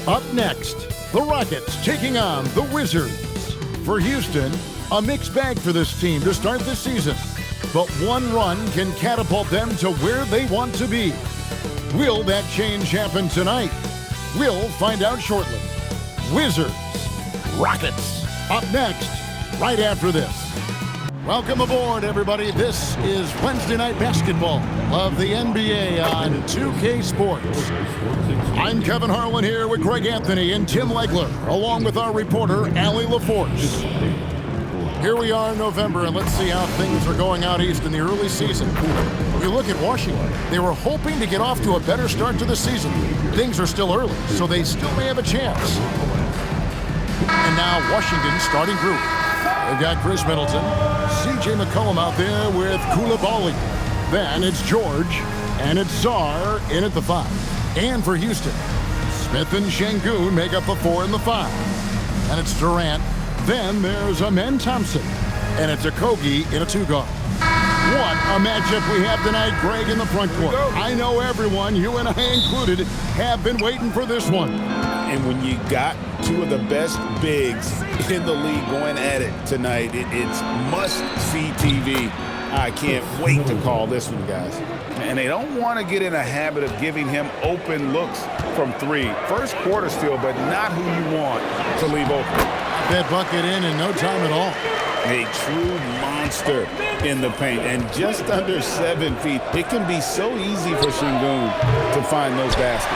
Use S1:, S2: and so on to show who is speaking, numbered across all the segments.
S1: Up next, the Rockets taking on the Wizards. For Houston, a mixed bag for this team to start this season. But one run can catapult them to where they want to be. Will that change happen tonight? We'll find out shortly. Wizards, Rockets, up next, right after this. Welcome aboard, everybody. This is Wednesday Night Basketball of the NBA on 2K Sports. I'm Kevin Harlan here with Greg Anthony and Tim Legler, along with our reporter, Allie LaForce. Here we are in November, and let's see how things are going out east in the early season. When we look at Washington, they were hoping to get off to a better start to the season. Things are still early, so they still may have a chance. And now Washington's starting group. They've got Chris Middleton, C.J. McCollum out there with Coulibaly. Then it's George, and it's Czar in at the 5. And for Houston, Smith and Şengün make up the 4 and the 5. And it's Durant. Then there's Amen Thompson, and it's Okogie in a 2-guard. What a matchup we have tonight, Greg, in the front court. I know everyone, you and I included, have been waiting for this one.
S2: And when you got two of the best bigs in the league going at it tonight, it's must-see TV. I can't wait to call this one, guys. And they don't want to get in a habit of giving him open looks from 3. First quarter still, but not who you want to leave open.
S1: That bucket in no time at all.
S2: A true monster in the paint, and just under 7 feet. It can be so easy for Şengün to find those baskets.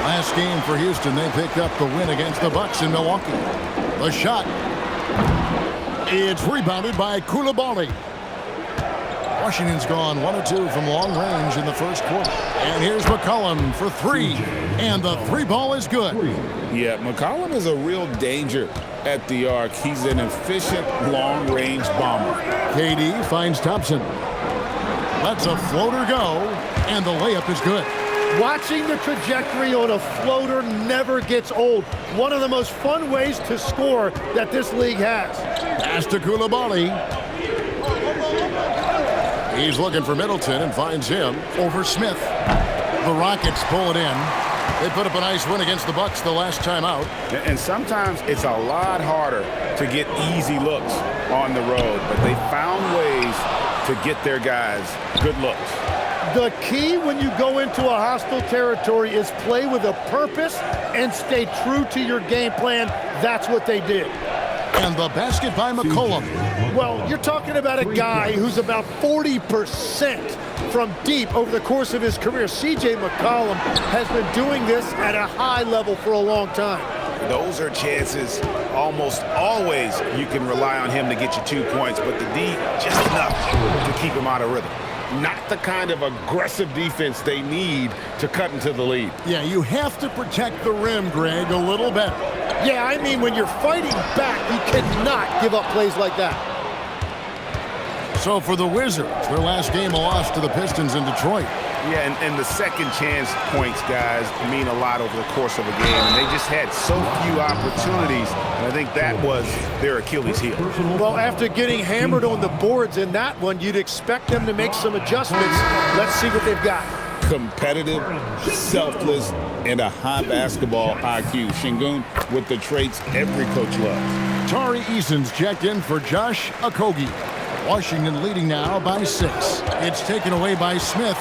S1: Last game for Houston, they picked up the win against the Bucks in Milwaukee. The shot. It's rebounded by Coulibaly. Washington's gone 1 of 2 from long range in the first quarter. And here's McCollum for 3. And the 3 ball is good.
S2: Yeah, McCollum is a real danger at the arc. He's an efficient long-range bomber.
S1: KD finds Thompson. Lets a floater go. And the layup is good.
S3: Watching the trajectory on a floater never gets old. One of the most fun ways to score that this league has.
S1: Pass to Coulibaly. He's looking for Middleton and finds him over Smith. The Rockets pull it in. They put up a nice win against the Bucks the last time out.
S2: And sometimes it's a lot harder to get easy looks on the road, but they found ways to get their guys good looks.
S3: The key when you go into a hostile territory is play with a purpose and stay true to your game plan. That's what they did.
S1: And the basket by McCollum.
S3: Well, you're talking about a guy who's about 40% from deep over the course of his career. C.J. McCollum has been doing this at a high level for a long time.
S2: Those are chances almost always you can rely on him to get you 2 points, but the D just enough to keep him out of rhythm. Not the kind of aggressive defense they need to cut into the lead.
S1: Yeah, you have to protect the rim, Greg, a little better.
S3: Yeah, I mean, when you're fighting back, you cannot give up plays like that.
S1: So for the Wizards, their last game a loss to the Pistons in Detroit.
S2: Yeah, and the second chance points, guys, mean a lot over the course of a game. And they just had so few opportunities, and I think that was their Achilles heel.
S3: Well, after getting hammered on the boards in that one, you'd expect them to make some adjustments. Let's see what they've got.
S2: Competitive, selfless, and a high basketball IQ. Şengün with the traits every coach loves.
S1: Tari Eason's checked in for Josh Okogie. Washington leading now by 6. It's taken away by Smith.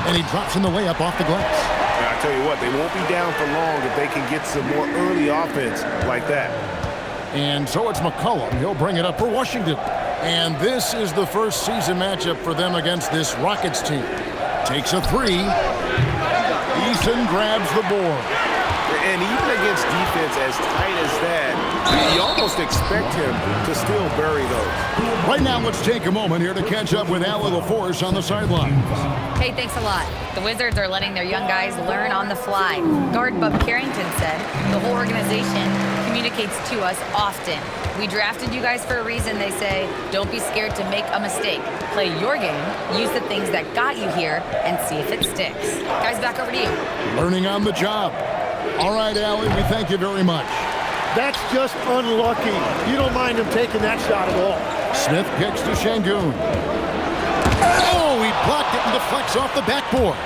S1: And he drops in the layup off the glass.
S2: And I tell you what, they won't be down for long if they can get some more early offense like that.
S1: And so it's McCollum. He'll bring it up for Washington. And this is the first season matchup for them against this Rockets team. Takes a 3. Eason grabs the board.
S2: And even against defense as tight as that, you almost expect him to still bury those.
S1: Right now, let's take a moment here to catch up with Allie LaForce on the sidelines.
S4: Hey, thanks a lot. The Wizards are letting their young guys learn on the fly. Guard Bub Carrington said the whole organization communicates to us often. We drafted you guys for a reason, they say. Don't be scared to make a mistake. Play your game, use the things that got you here, and see if it sticks. Guys, back over to you.
S1: Learning on the job. All right, Allie, we thank you very much.
S3: That's just unlucky. You don't mind him taking that shot at all.
S1: Smith kicks to Şengün. Oh, he blocked it and deflects off the backboard.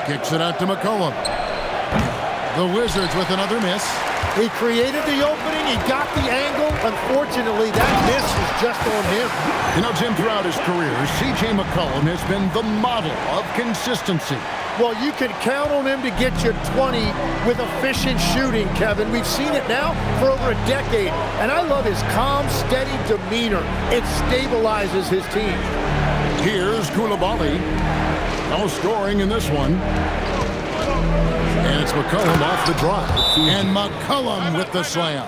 S1: Kicks it out to McCollum. The Wizards with another miss.
S3: He created the opening. He got the angle. Unfortunately, that miss is just on him.
S1: You know, Jim, throughout his career, C.J. McCollum has been the model of consistency.
S3: Well, you can count on him to get you 20 with efficient shooting, Kevin. We've seen it now for over a decade. And I love his calm, steady demeanor. It stabilizes his team.
S1: Here's Koulibaly. No scoring in this one. And it's McCollum off the drive. And McCollum with the slam.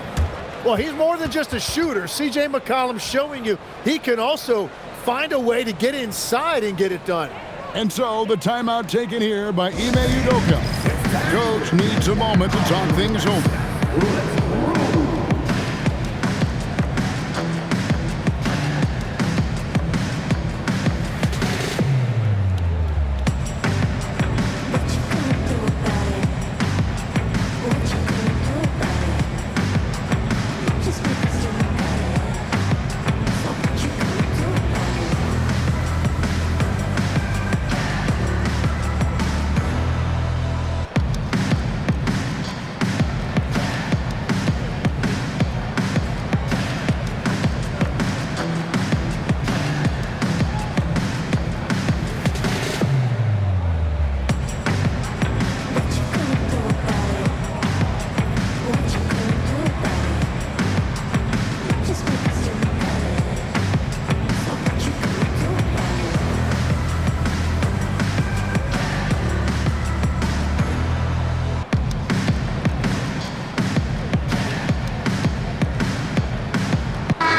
S3: Well, he's more than just a shooter. C.J. McCollum showing you he can also find a way to get inside and get it done.
S1: And so the timeout taken here by Ime Udoka. Coach needs a moment to talk things over.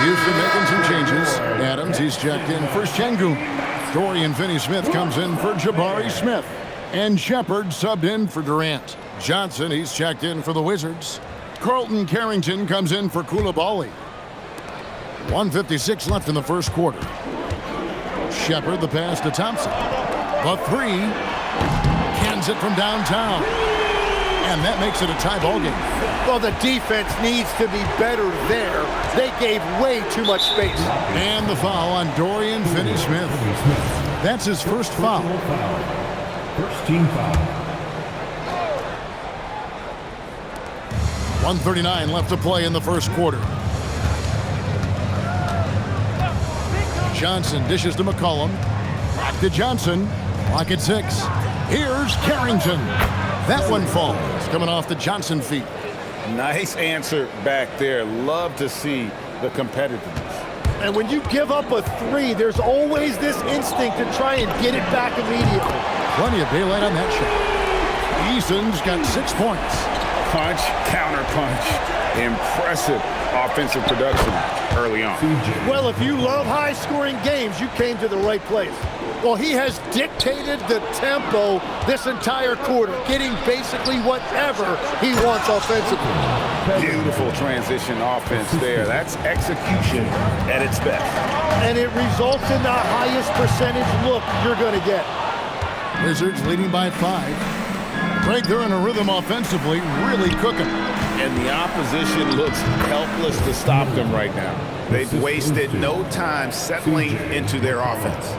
S1: Houston making some changes. Adams, he's checked in for Şengün. Dorian Finney-Smith comes in for Jabari Smith. And Shepard subbed in for Durant. Johnson, he's checked in for the Wizards. Carlton Carrington comes in for Koulibaly. 1:56 left in the first quarter. Shepard, the pass to Thompson. The three. Cans it from downtown. And that makes it a tie ball game.
S3: Well, the defense needs to be better there. They gave way too much space.
S1: And the foul on Dorian Finney-Smith. That's his first foul.
S5: First team foul.
S1: 1:39 left to play in the first quarter. Johnson dishes to McCollum. Back to Johnson. Clock at 6. Here's Carrington. That one falls, coming off the Johnson feet.
S2: Nice answer back there. Love to see the competitiveness.
S3: And when you give up a three, there's always this instinct to try and get it back immediately.
S1: Plenty of daylight on that shot. Eason's got 6 points.
S2: Punch, counter punch. Impressive offensive production early on.
S3: Well, if you love high-scoring games, you came to the right place. Well, he has dictated the tempo this entire quarter, getting basically whatever he wants offensively.
S2: Beautiful transition offense there. That's execution at its best.
S3: And it results in the highest percentage look you're going to get.
S1: Wizards leading by 5. Right there in a rhythm offensively, really cooking.
S2: And the opposition looks helpless to stop them right now. They've wasted no time settling into their offense.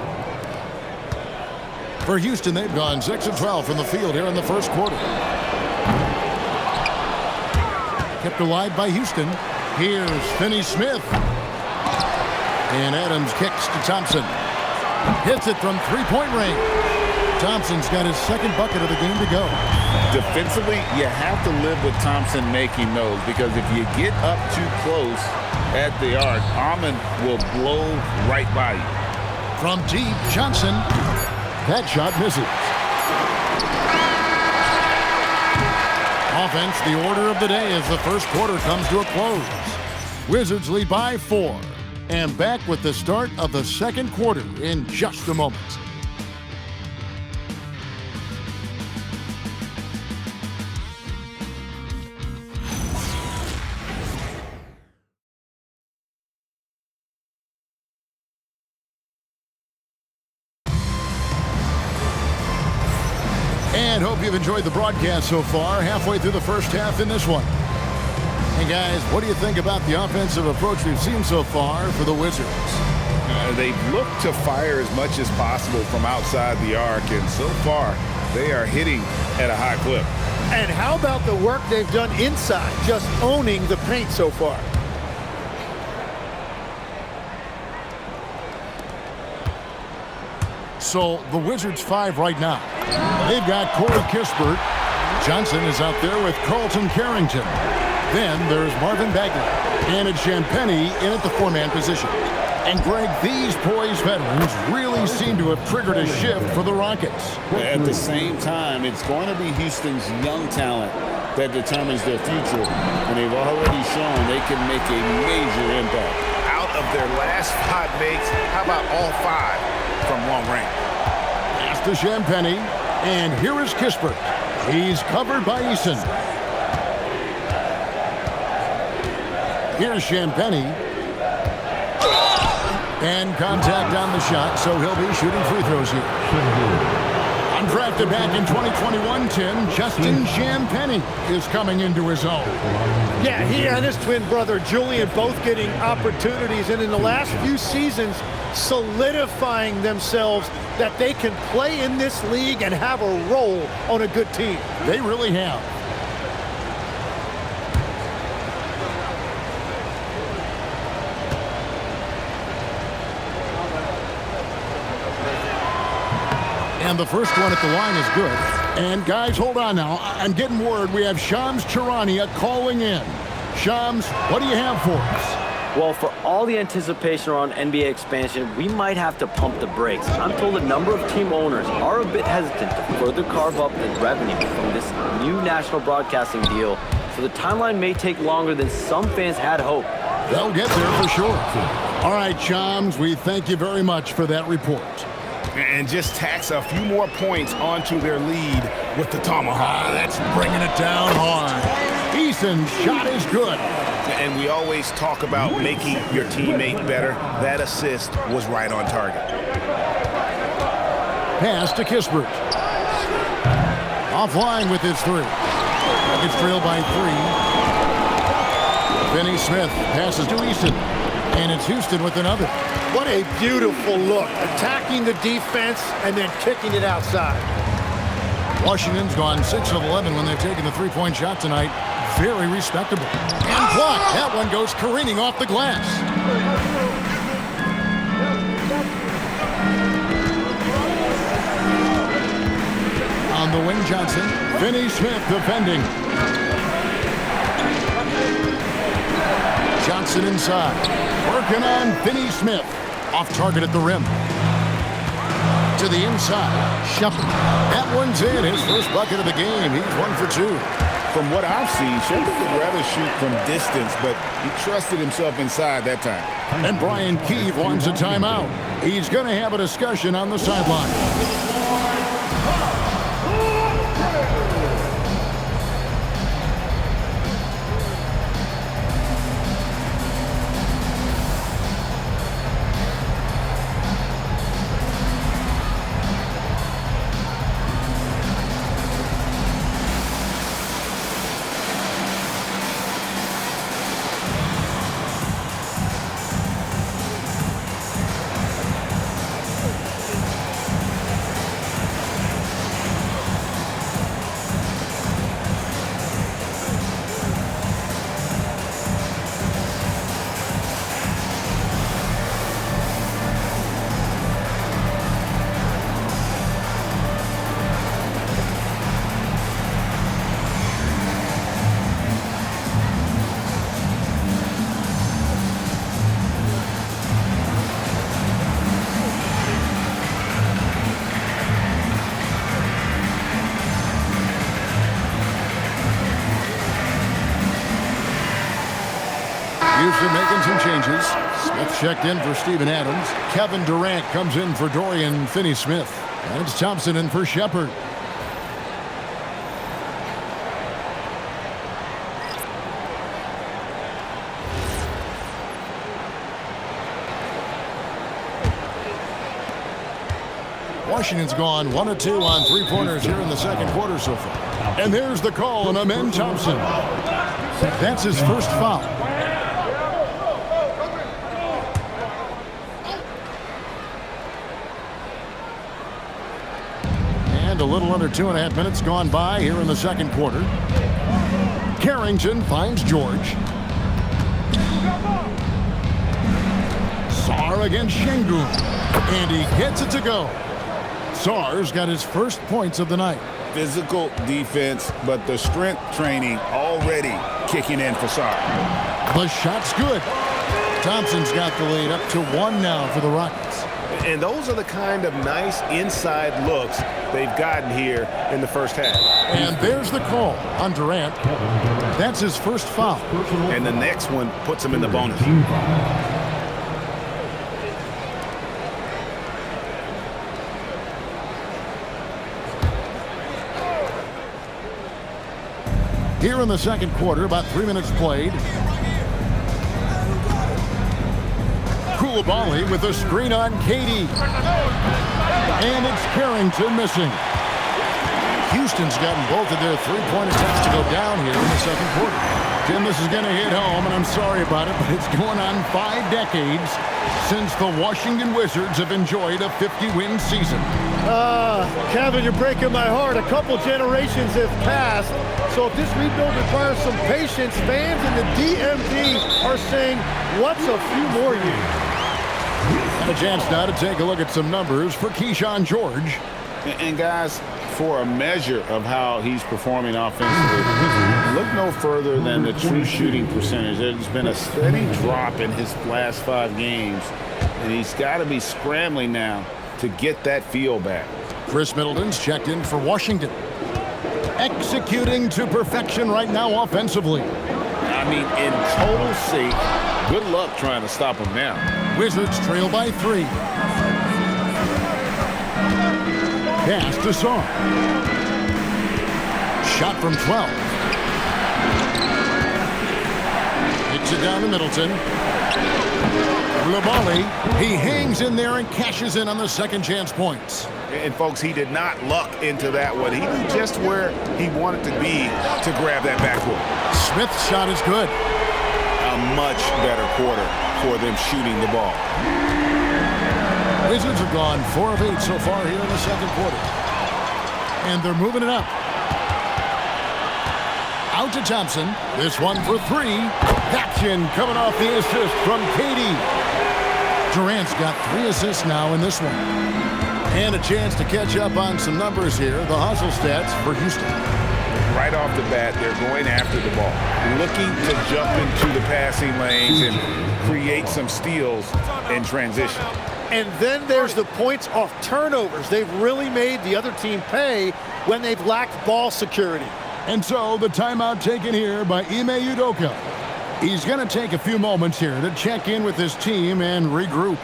S1: For Houston, they've gone 6 of 12 from the field here in the first quarter. Kept alive by Houston. Here's Finney-Smith. And Adams kicks to Thompson. Hits it from three-point range. Thompson's got his second bucket of the game to go.
S2: Defensively, you have to live with Thompson making those, because if you get up too close at the arc, Ahmed will blow right by you.
S1: From deep, Johnson. That shot misses. Offense, the order of the day as the first quarter comes to a close. Wizards lead by 4. And back with the start of the second quarter in just a moment. And hope you've enjoyed the broadcast so far. Halfway through the first half in this one. Hey guys, what do you think about the offensive approach we've seen so far for the Wizards?
S2: They've looked to fire as much as possible from outside the arc, and so far They are hitting at a high clip.
S3: And how about the work they've done inside, just owning the paint so far?
S1: So the Wizards 5 right now. They've got Corey Kispert. Johnson is out there with Carlton Carrington. Then there's Marvin Bagley. And it's Champagnie in at the four-man position. And Greg, these poised veterans really seem to have triggered a shift for the Rockets.
S2: At the same time, it's going to be Houston's young talent that determines their future. And they've already shown they can make a major impact.
S6: Out of their last 5 makes, how about all 5 from long range?
S1: Pass to Champagnie. And here is Kispert. He's covered by Eason. Here's Champagnie. And contact on the shot, so he'll be shooting free throws here. Undrafted back in 2021, Tim, Justin Champagnie is coming into his own.
S3: Yeah, he and his twin brother Julian both getting opportunities, and in the last few seasons solidifying themselves that they can play in this league and have a role on a good team.
S1: They really have. And the first one at the line is good. And guys, hold on now. I'm getting word we have Shams Charania calling in. Shams, what do you have for us?
S7: Well, for all the anticipation around NBA expansion, we might have to pump the brakes. I'm told a number of team owners are a bit hesitant to further carve up the revenue from this new national broadcasting deal, so the timeline may take longer than some fans had hoped.
S1: They'll get there for sure. All right, Shams, we thank you very much for that report.
S2: And just tax a few more points onto their lead with the tomahawk.
S1: That's bringing it down hard. Eason's shot is good.
S2: And we always talk about making your teammate better. That assist was right on target.
S1: Pass to Kispert. Offline with his 3. It's trailed by 3. Finney Smith passes to Eason. And it's Houston with another.
S3: What a beautiful look. Attacking the defense and then kicking it outside.
S1: Washington's gone 6 of 11 when they've taken the three-point shot tonight. Very respectable. And blocked. That one goes careening off the glass. On the wing, Johnson. Finney Smith defending. Johnson inside. Working on Finney Smith. Off target at the rim. To the inside. Shepard. That one's in. His first bucket of the game. He's 1 for 2.
S2: From what I've seen, Shepard would rather shoot from distance, but he trusted himself inside that time.
S1: And Brian Keefe wants a timeout. He's going to have a discussion on the sideline. Houston making some changes. Smith checked in for Steven Adams. Kevin Durant comes in for Dorian Finney-Smith. And it's Thompson in for Shepard. Washington's gone 1 of 2 on three-pointers here in the second quarter so far. And there's the call on Amen Thompson. That's his first foul. a little under 2.5 minutes gone by here in the second quarter. Carrington finds George. Saar against Şengün. And he gets it to go. Saar's got his first points of the night.
S2: Physical defense, but the strength training already kicking in for Saar.
S1: The shot's good. Thompson's got the lead up to 1 now for the Rockets.
S6: And those are the kind of nice inside looks they've gotten here in the first half.
S1: And there's the call on Durant. That's his first foul.
S6: And the next one puts him in the bonus.
S1: Here in the second quarter, about 3 minutes played. Koulibaly with a screen on Katie. And it's Carrington missing. Houston's gotten both of their three-point attempts to go down here in the second quarter. Tim, this is going to hit home, and I'm sorry about it, but it's going on 5 decades since the Washington Wizards have enjoyed a 50-win season.
S3: Kevin, you're breaking my heart. A couple generations have passed. So if this rebuild requires some patience, fans in the DMV are saying, what's a few more years?
S1: And a chance now to take a look at some numbers for Keyshawn George.
S2: And guys, for a measure of how he's performing offensively, look no further than the true shooting percentage. There's been a steady drop in his last 5 games, and he's got to be scrambling now to get that feel back.
S1: Chris Middleton's checked in for Washington. Executing to perfection right now offensively.
S2: I mean, in total sake, good luck trying to stop him now.
S1: Wizards trail by 3. Pass to Saar. Shot from 12. Hits it down to Middleton. Koulibaly, he hangs in there and cashes in on the second chance points.
S6: And folks, he did not luck into that one. He knew just where he wanted to be to grab that backboard.
S1: Smith's shot is good.
S2: A much better quarter for them shooting the ball.
S1: Wizards have gone 4 of 8 so far here in the second quarter. And they're moving it up. Out to Thompson. This one for 3. Action coming off the assist from Katie. Durant's got 3 assists now in this one. And a chance to catch up on some numbers here. The hustle stats for Houston.
S6: Right off the bat, they're going after the ball, looking to jump into the passing lanes and create some steals in transition.
S3: And then there's the points off turnovers. They've really made the other team pay when they've lacked ball security.
S1: And so the timeout taken here by Ime Udoka. He's going to take a few moments here to check in with his team and regroup.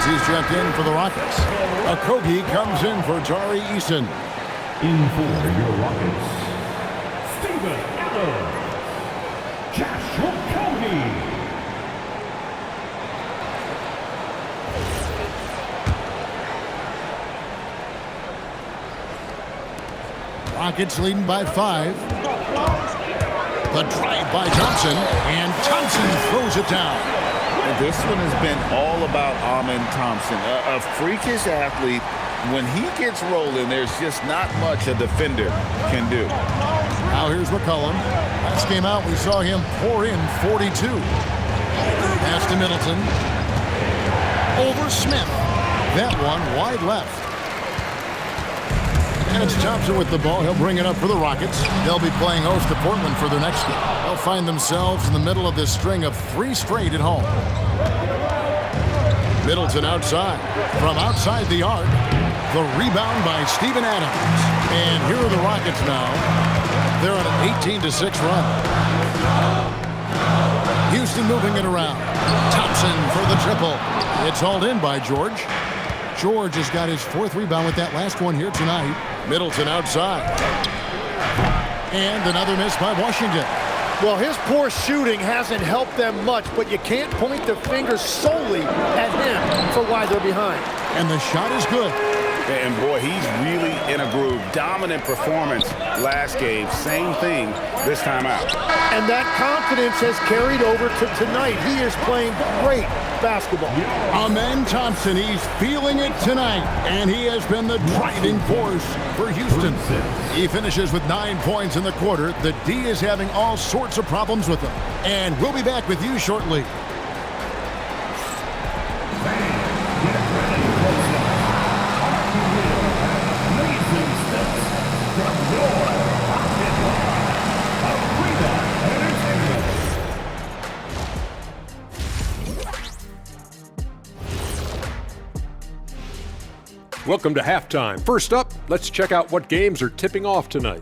S1: He's checked in for the Rockets. Okogie comes in for Tari Eason.
S5: In for your Rockets, Steven Adams, Josh Okogie.
S1: Rockets leading by 5. The drive by Thompson, and Thompson throws it down.
S2: This one has been all about Amen Thompson, a freakish athlete. When he gets rolling, there's just not much a defender can do.
S1: Now here's McCollum. Last game out, we saw him pour in 42. Pass to Middleton. Over Smith. That one wide left. And it's Thompson with the ball. He'll bring it up for the Rockets. They'll be playing host to Portland for their next game. They'll find themselves in the middle of this string of 3 straight at home. Middleton outside. From outside the arc. The rebound by Steven Adams. And here are the Rockets now. They're on an 18-6 run. Houston moving it around. Thompson for the triple. It's hauled in by George. George has got his 4th rebound with that last one here tonight. Middleton outside. And another miss by Washington.
S3: Well, his poor shooting hasn't helped them much, but you can't point the finger solely at him for why they're behind.
S1: And the shot is good.
S2: And boy, he's really in a groove. Dominant performance last game. Same thing this time out.
S3: And that confidence has carried over to tonight. He is playing great basketball.
S1: Amen Thompson, he's feeling it tonight. And he has been the driving force for Houston. He finishes with 9 points in the quarter. The D is having all sorts of problems with him. And we'll be back with you shortly.
S8: Welcome to halftime. First up, let's check out what games are tipping off tonight.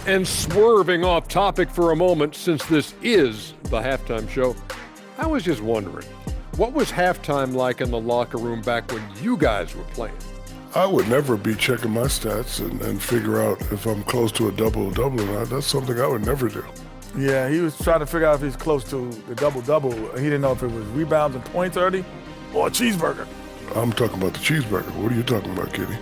S8: And swerving off topic for a moment, since this is the halftime show, I was just wondering, what was halftime like in the locker room back when you guys were playing?
S9: I would never be checking my stats and figure out if I'm close to a double-double or not. That's something I would never do.
S10: Yeah, he was trying to figure out if he's close to the double-double. He didn't know if it was rebounds and points already or a cheeseburger.
S9: I'm talking about the cheeseburger. What are you talking about, Kitty?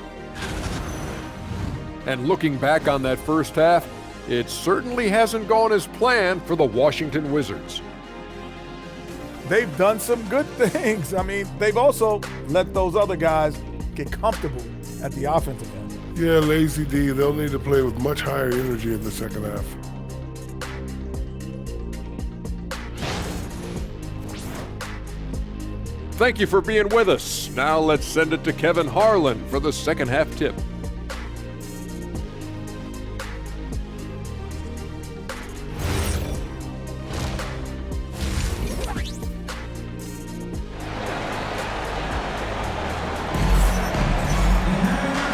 S8: And looking back on that first half, it certainly hasn't gone as planned for the Washington Wizards.
S10: They've done some good things. I mean, they've also let those other guys get comfortable at the offensive end.
S9: Yeah, lazy D. They'll need to play with much higher energy in the second half.
S8: Thank you for being with us. Now let's send it to Kevin Harlan for the second half tip.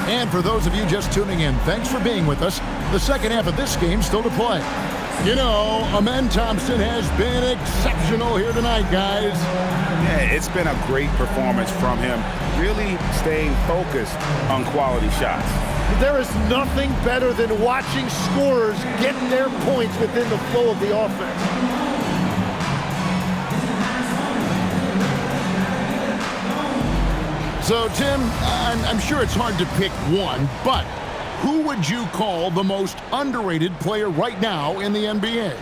S1: And for those of you just tuning in, thanks for being with us. The second half of this game still to play. You know, Amen Thompson has been exceptional here tonight, guys.
S2: Yeah, it's been a great performance from him. Really staying focused on quality shots.
S3: There is nothing better than watching scorers get their points within the flow of the offense.
S1: So, Tim, I'm sure it's hard to pick one, but who would you call the most underrated player right now in the NBA?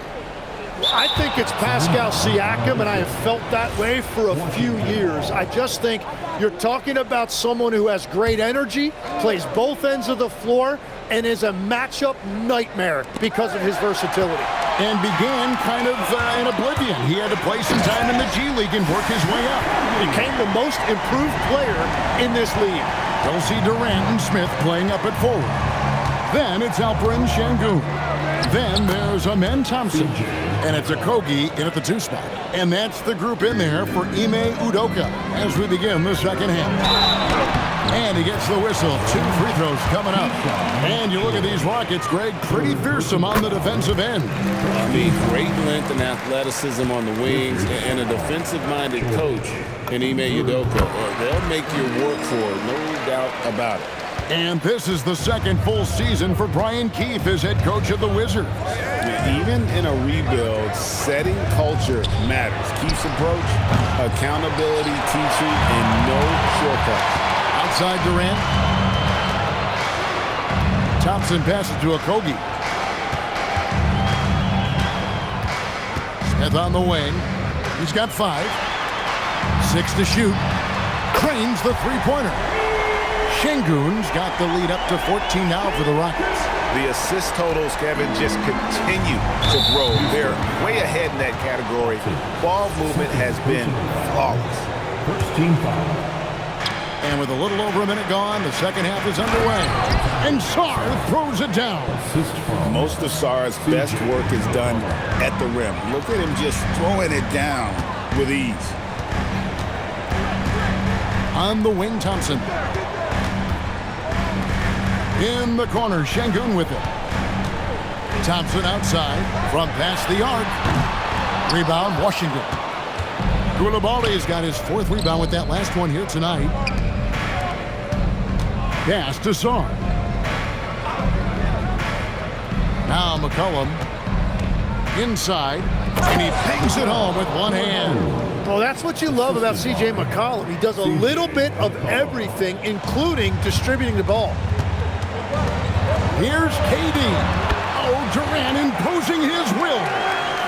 S3: I think it's Pascal Siakam, and I have felt that way for a few years. I just think you're talking about someone who has great energy, plays both ends of the floor, and is a matchup nightmare because of his versatility.
S1: And began kind of in oblivion. He had to play some time in the G League and work his way up.
S3: Became the most improved player in this league.
S1: You'll see Durant and Smith playing up at forward. Then it's Alperen Şengün. Then there's Amen Thompson. And it's Okogie in at the 2 spot. And that's the group in there for Ime Udoka as we begin the second half. And he gets the whistle. 2 free throws coming up. And you look at these Rockets, Greg, pretty fearsome on the defensive end.
S11: I mean, great length and athleticism on the wings and a defensive-minded coach in Ime Udoka. They'll make you work for it, no doubt about it.
S1: And this is the second full season for Brian Keefe as head coach of the Wizards.
S2: Even in a rebuild, setting culture matters. Keefe's approach, accountability, teaching, and no shortcuts.
S1: Outside Durant. Thompson passes to Okogie. Smith on the wing. He's got 5. 6 to shoot. Cranes the three-pointer. Şengün's got the lead up to 14 now for the Rockets.
S6: The assist totals, Kevin, just continue to grow. They're way ahead in that category. Ball movement has been flawless.
S5: First team foul.
S1: And with a little over a minute gone, the second half is underway. And Sarr throws it down.
S6: Most of Sarr's best work is done at the rim. Look at him just throwing it down with ease.
S1: On the wing, Thompson. In the corner, Şengün with it. Thompson outside from past the arc. Rebound, Washington. Koulibaly's got his fourth rebound with that last one here tonight. Pass to Sarr. Now McCollum inside, and he bangs it home with one hand.
S3: Well, that's what you love about C.J. McCollum. He does a little bit of everything, including distributing the ball.
S1: Here's KD. Oh, Durant imposing his will.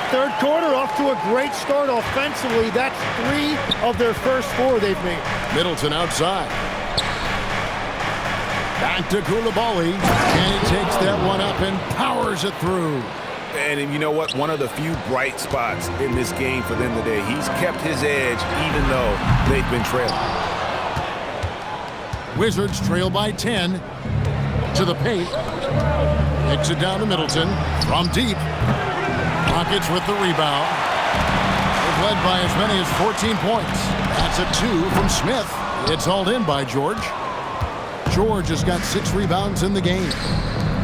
S3: Third quarter off to a great start offensively. That's 3 of their first 4 they've made.
S1: Middleton outside. Back to Koulibaly, and he takes that one up and powers it through.
S6: And you know what? One of the few bright spots in this game for them today. He's kept his edge even though they've been trailing.
S1: Wizards trail by 10 to the paint. Kicks it down to Middleton from deep. Rockets with the rebound. They've led by as many as 14 points. That's a 2 from Smith. It's hauled in by George. George has got 6 rebounds in the game.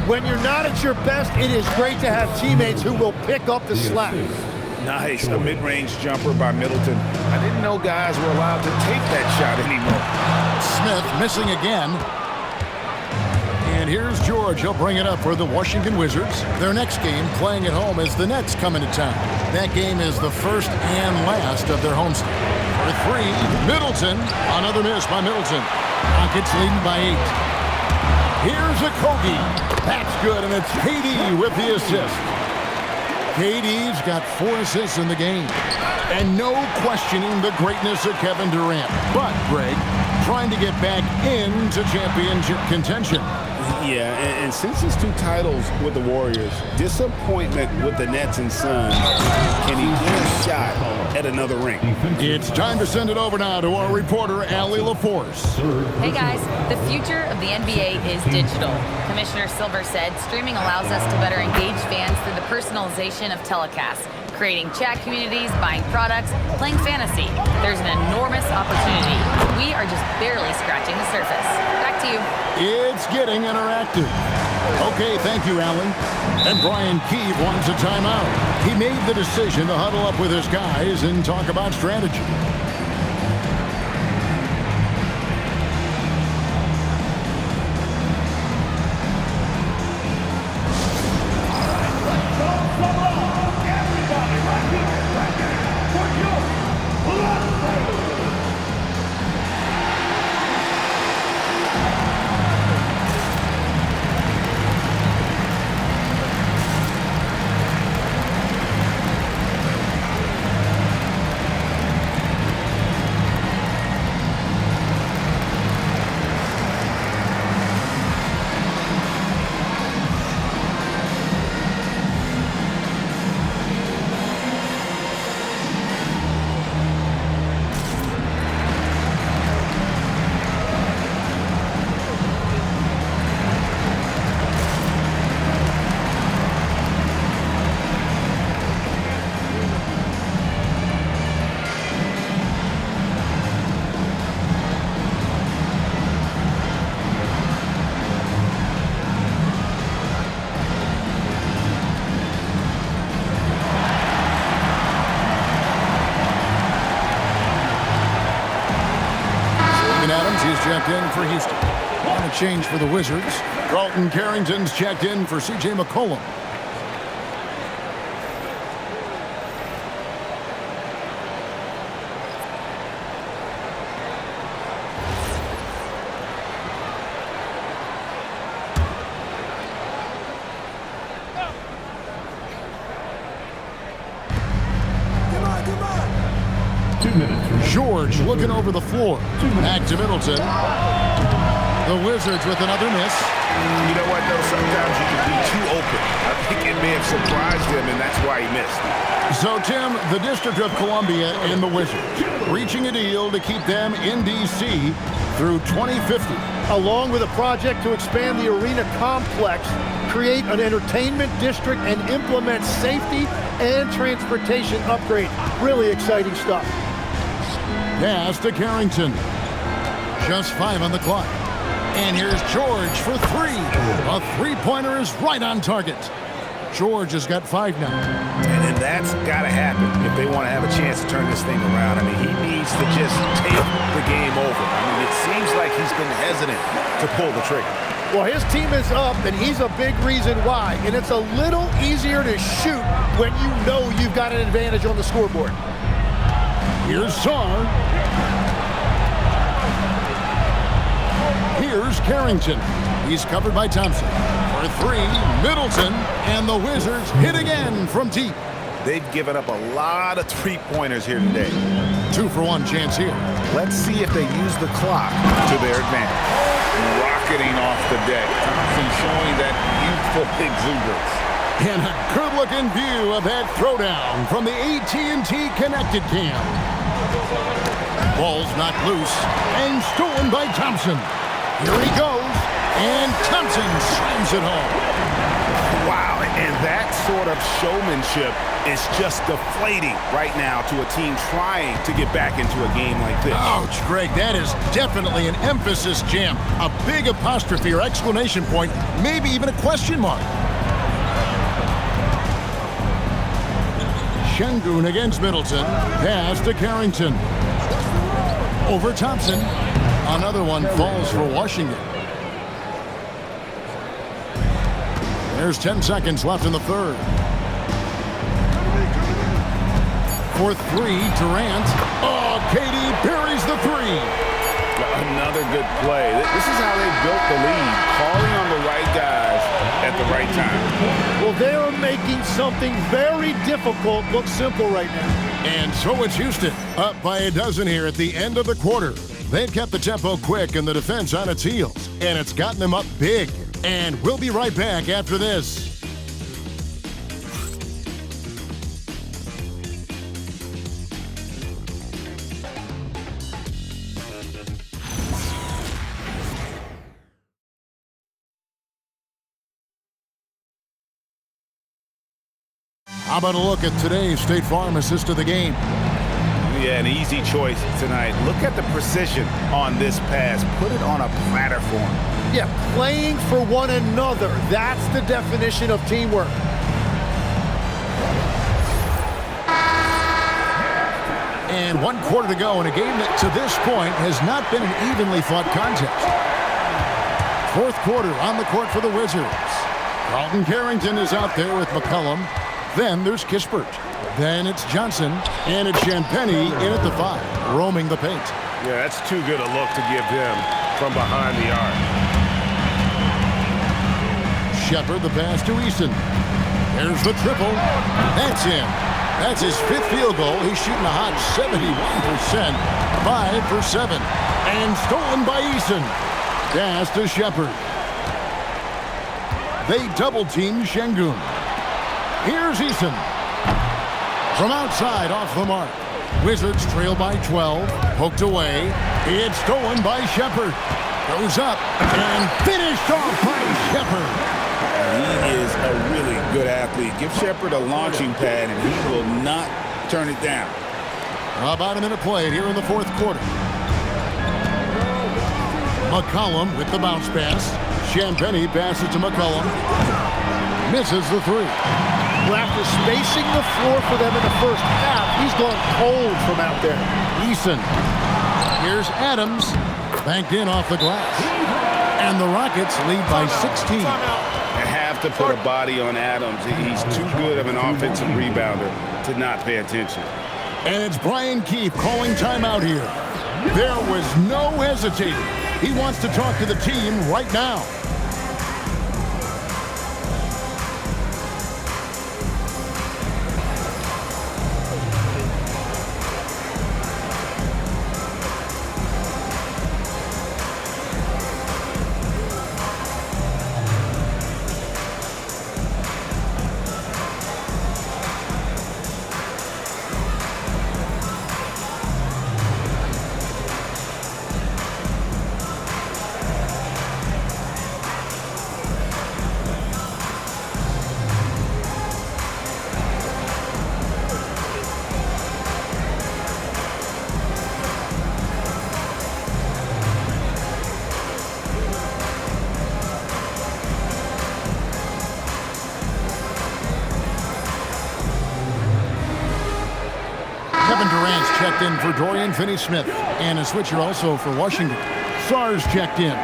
S3: When you're not at your best, it is great to have teammates who will pick up the slack.
S6: Nice, a mid-range jumper by Middleton. I didn't know guys were allowed to take that shot anymore.
S1: Smith missing again. And here's George. He'll bring it up for the Washington Wizards. Their next game playing at home as the Nets come into town. That game is the first and last of their homestand. For 3, Middleton. Another miss by Middleton. Rockets leading by 8. Here's a Kobe. That's good, and it's KD with the assist. KD's got 4 assists in the game. And no questioning the greatness of Kevin Durant. But, Greg, trying to get back into championship contention.
S6: Yeah, and since his 2 titles with the Warriors, disappointment with the Nets and Suns, can he get a shot at another ring?
S1: It's time to send it over now to our reporter, Allie LaForce.
S4: Hey guys, the future of the NBA is digital. Commissioner Silver said streaming allows us to better engage fans through the personalization of telecasts, creating chat communities, buying products, playing fantasy. There's an enormous opportunity. We are just barely scratching the surface. Back to you.
S1: It's getting interactive. Okay, thank you, Allen. And Brian Keefe wants a timeout. He made the decision to huddle up with his guys and talk about strategy. He's checked in for Houston. On a change for the Wizards. Carlton Carrington's checked in for C.J. McCollum. George looking over the floor. Back to Middleton. The Wizards with another miss.
S6: You know what, though? Sometimes you can be too open. I think it may have surprised him, and that's why he missed.
S1: So, Tim, the District of Columbia and the Wizards reaching a deal to keep them in D.C. through 2050.
S3: Along with a project to expand the arena complex, create an entertainment district, and implement safety and transportation upgrades. Really exciting stuff.
S1: Pass to Carrington. Just 5 on the clock. And here's George for 3. A three-pointer is right on target. George has got 5 now.
S6: And that's got to happen if they want to have a chance to turn this thing around. I mean, he needs to just take the game over. I mean, it seems like he's been hesitant to pull the trigger.
S3: Well, his team is up, and he's a big reason why. And it's a little easier to shoot when you know you've got an advantage on the scoreboard.
S1: Here's Saar. Here's Carrington. He's covered by Thompson. For 3, Middleton, and the Wizards hit again from deep.
S6: They've given up a lot of three-pointers here today.
S1: 2-for-1 chance here.
S6: Let's see if they use the clock to their advantage. Rocketing off the deck. Thompson showing that youthful exuberance.
S1: And a good-looking view of that throwdown from the AT&T Connected Cam. Ball's knocked loose and stolen by Thompson. Here he goes, and Thompson slams it home.
S6: Wow, and that sort of showmanship is just deflating right now to a team trying to get back into a game like this.
S1: Ouch, Greg, that is definitely an emphasis jam. A big apostrophe or exclamation point, maybe even a question mark. Şengün against Middleton. Pass to Carrington. Over Thompson. Another one falls for Washington. There's 10 seconds left in the third. For 3, Durant. Oh, KD buries the 3.
S6: Another good play. This is how they built the lead, calling on the right guys at the right time.
S3: Well, they're making something very difficult look simple right now.
S1: And so it's Houston, up by a dozen here at the end of the quarter. They've kept the tempo quick and the defense on its heels, and it's gotten them up big. And we'll be right back after this. How about a look at today's State Farm assist of the game?
S6: Yeah, an easy choice tonight. Look at the precision on this pass. Put it on a platter for him.
S3: Yeah, playing for one another. That's the definition of teamwork.
S1: And 1 quarter to go in a game that to this point has not been an evenly fought contest. 4th quarter on the court for the Wizards. Carlton Carrington is out there with McCollum. Then there's Kispert. Then it's Johnson. And it's Champagnie in at the 5, roaming the paint.
S6: Yeah, that's too good a look to give him from behind the arc.
S1: Shepard the pass to Eason. There's the triple. That's in. That's his 5th field goal. He's shooting a hot 71%. 5 for 7. And stolen by Eason. Pass to Shepard. They double-team Şengün. Here's Eason. From outside, off the mark. Wizards trail by 12. Poked away. It's stolen by Shepard. Goes up and finished off by Shepard.
S6: He is a really good athlete. Give Shepard a launching pad, and he will not turn it down.
S1: About a minute played here in the 4th quarter. McCollum with the bounce pass. Champagnie passes to McCollum. Misses the 3.
S3: Well, after spacing the floor for them in the first half, he's gone cold from out there.
S1: Eason. Here's Adams. Banked in off the glass. And the Rockets lead by 16.
S6: They have to put a body on Adams. He's too good of an offensive rebounder to not pay attention.
S1: And it's Brian Keefe calling timeout here. There was no hesitating. He wants to talk to the team right now. checked in for Dorian Finney-Smith. And a switcher also for Washington. Sar's checked in.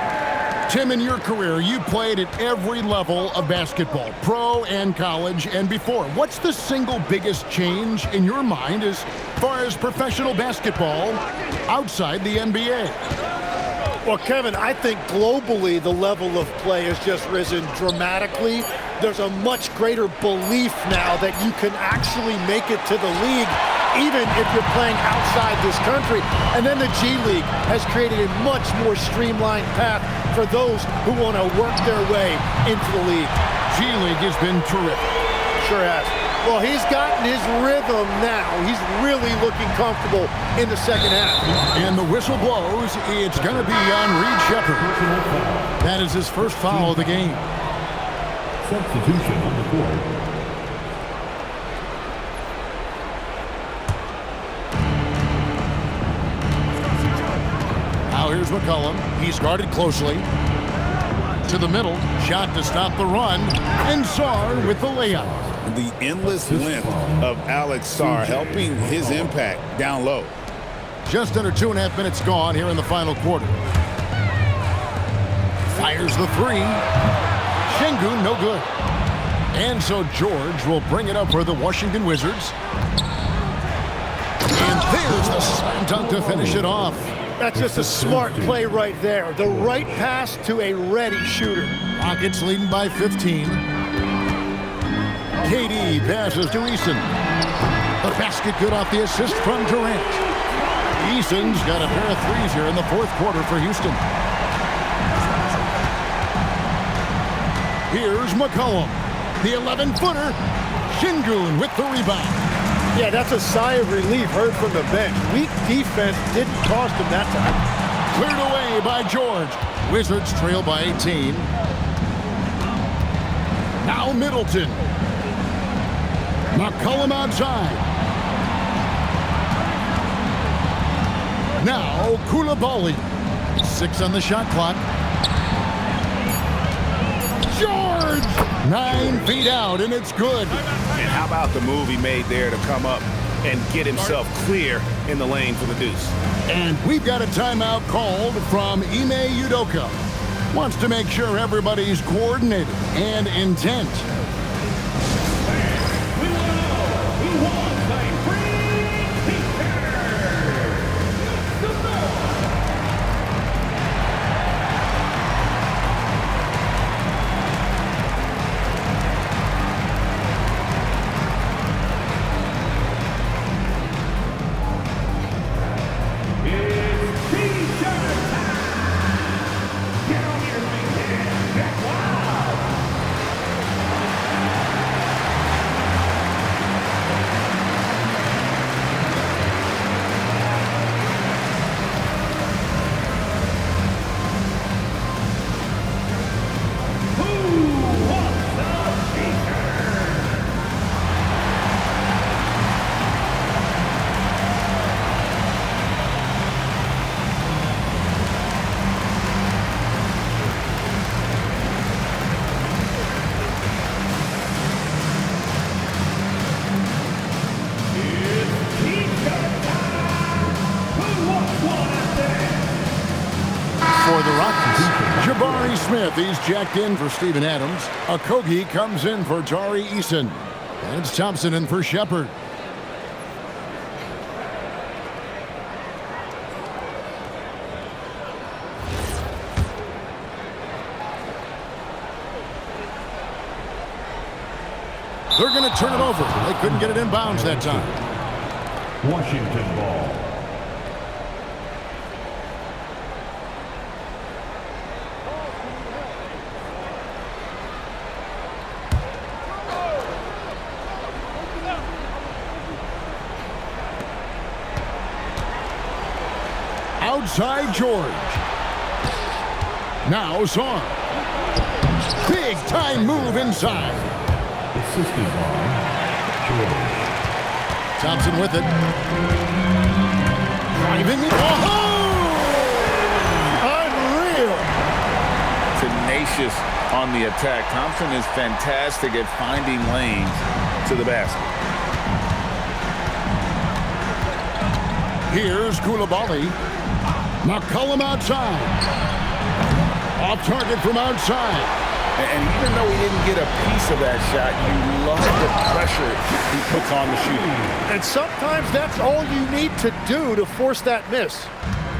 S1: Tim, in your career, you played at every level of basketball, pro and college and before. What's the single biggest change in your mind as far as professional basketball outside the NBA?
S3: Well, Kevin, I think globally the level of play has just risen dramatically. There's a much greater belief now that you can actually make it to the league, even if you're playing outside this country. And then the G League has created a much more streamlined path for those who want to work their way into the league.
S1: G League has been terrific.
S3: Sure has. Well, he's gotten his rhythm now. He's really looking comfortable in the second half.
S1: And the whistle blows. It's going to be on Reed Shepherd. That is his first foul of the game.
S5: Substitution on the court.
S1: Now here's McCollum. He's guarded closely. To the middle. Shot to stop the run. And Sarr with the layup.
S2: The endless length of Alex Sarr helping his impact down low.
S1: Just under 2.5 minutes gone here in the final quarter. Fires the three. Şengün, no good. And so George will bring it up for the Washington Wizards. And there's the slam dunk to finish it off.
S3: That's just a smart play right there. The right pass to a ready shooter.
S1: Rockets leading by 15. KD passes to Eason. The basket good off the assist from Durant. Eason's got a pair of threes here in the fourth quarter for Houston. Here's McCollum. The 11-footer. Şengün with the rebound.
S3: Yeah, that's a sigh of relief heard from the bench. Weak defense didn't cost him that time.
S1: Cleared away by George. Wizards trail by 18. Now Middleton. McCollum outside. Now Koulibaly. 6 on the shot clock. George! 9 feet out, and it's good.
S2: And how about the move he made there to come up and get himself clear in the lane for the deuce?
S1: And we've got a timeout called from Ime Udoka. Wants to make sure everybody's coordinated and intent. Smith, he's jacked in for Steven Adams. Okogie comes in for Tari Eason. And it's Thompson in for Shepherd. They're going to turn it over. They couldn't get it in bounds that time.
S5: Washington ball.
S1: Outside George. Now Sarr. Big time move inside.
S5: Assisted by George.
S1: Thompson with it. Driving it. Oh! Unreal.
S2: Tenacious on the attack. Thompson is fantastic at finding lanes to the basket.
S1: Here's Koulibaly. McCollum outside. Off target from outside.
S2: And even though he didn't get a piece of that shot, you love the pressure he puts on the shooter.
S3: And sometimes that's all you need to do to force that miss.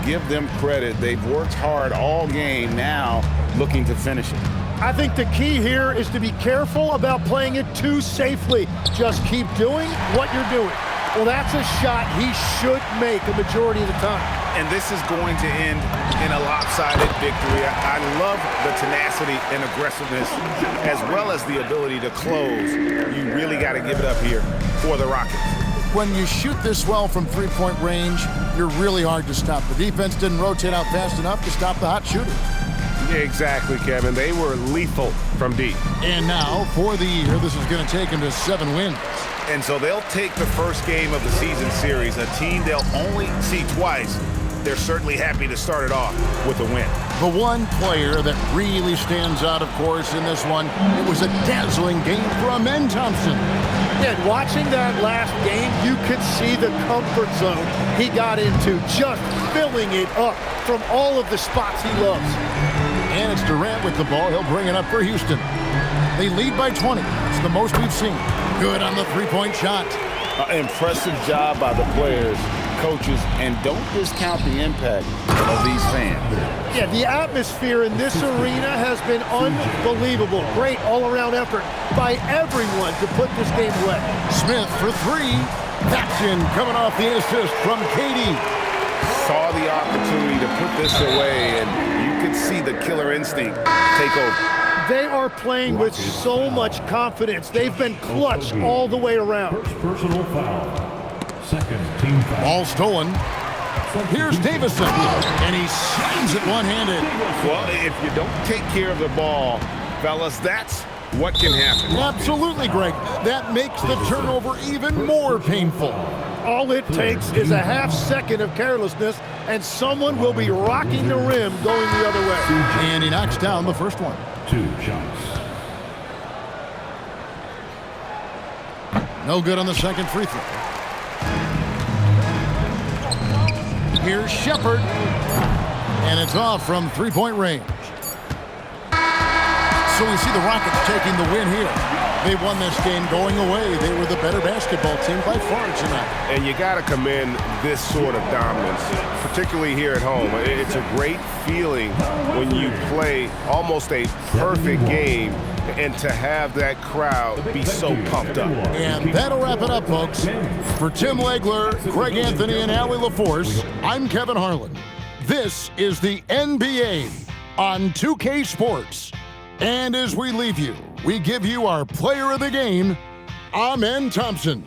S2: Give them credit. They've worked hard all game, now looking to finish it.
S3: I think the key here is to be careful about playing it too safely. Just keep doing what you're doing. Well, that's a shot he should make a majority of the time.
S2: And this is going to end in a lopsided victory. I love the tenacity and aggressiveness, as well as the ability to close. You really got to give it up here for the Rockets.
S1: When you shoot this well from three-point range, you're really hard to stop. The defense didn't rotate out fast enough to stop the hot shooters.
S6: Yeah, exactly, Kevin. They were lethal from deep.
S1: And now, for the year, this is going to take them to 7 wins.
S2: And so they'll take the first game of the season series, a team they'll only see twice. They're certainly happy to start it off with a win.
S1: The one player that really stands out, of course, in this one, it was a dazzling game for Amen Thompson.
S3: And watching that last game, you could see the comfort zone he got into, just filling it up from all of the spots he loves.
S1: And it's Durant with the ball. He'll bring it up for Houston. They lead by 20. It's the most we've seen. Good on the three-point shot.
S2: Impressive job by the players, coaches, and don't discount the impact of these fans.
S3: Yeah, the atmosphere in this arena has been unbelievable. Great all-around effort by everyone to put this game away.
S1: Smith for 3. That's in, coming off the assist from Katie.
S2: Saw the opportunity to put this away, and you could see the killer instinct take over.
S3: They are playing with so much confidence. They've been clutch all the way around.
S5: First personal foul. Second team foul.
S1: Ball stolen. Here's Davison, and he slams it one-handed.
S2: Well, if you don't take care of the ball, fellas, that's what can happen.
S1: Absolutely, Greg. That makes the turnover even more painful.
S3: All it takes is a half second of carelessness, and someone will be rocking the rim going the other way.
S1: And he knocks down the first one.
S5: 2 shots.
S1: No good on the second free throw. Here's Shepard, and it's off from three-point range. So we see the Rockets taking the win here. They won this game going away. They were the better basketball team by far tonight.
S6: And you got to commend this sort of dominance, particularly here at home. It's a great feeling when you play almost a perfect game and to have that crowd be so pumped up.
S1: And that'll wrap it up, folks. For Tim Legler, Greg Anthony, and Allie LaForce, I'm Kevin Harlan. This is the NBA on 2K Sports. And as we leave you, we give you our player of the game, Amen Thompson.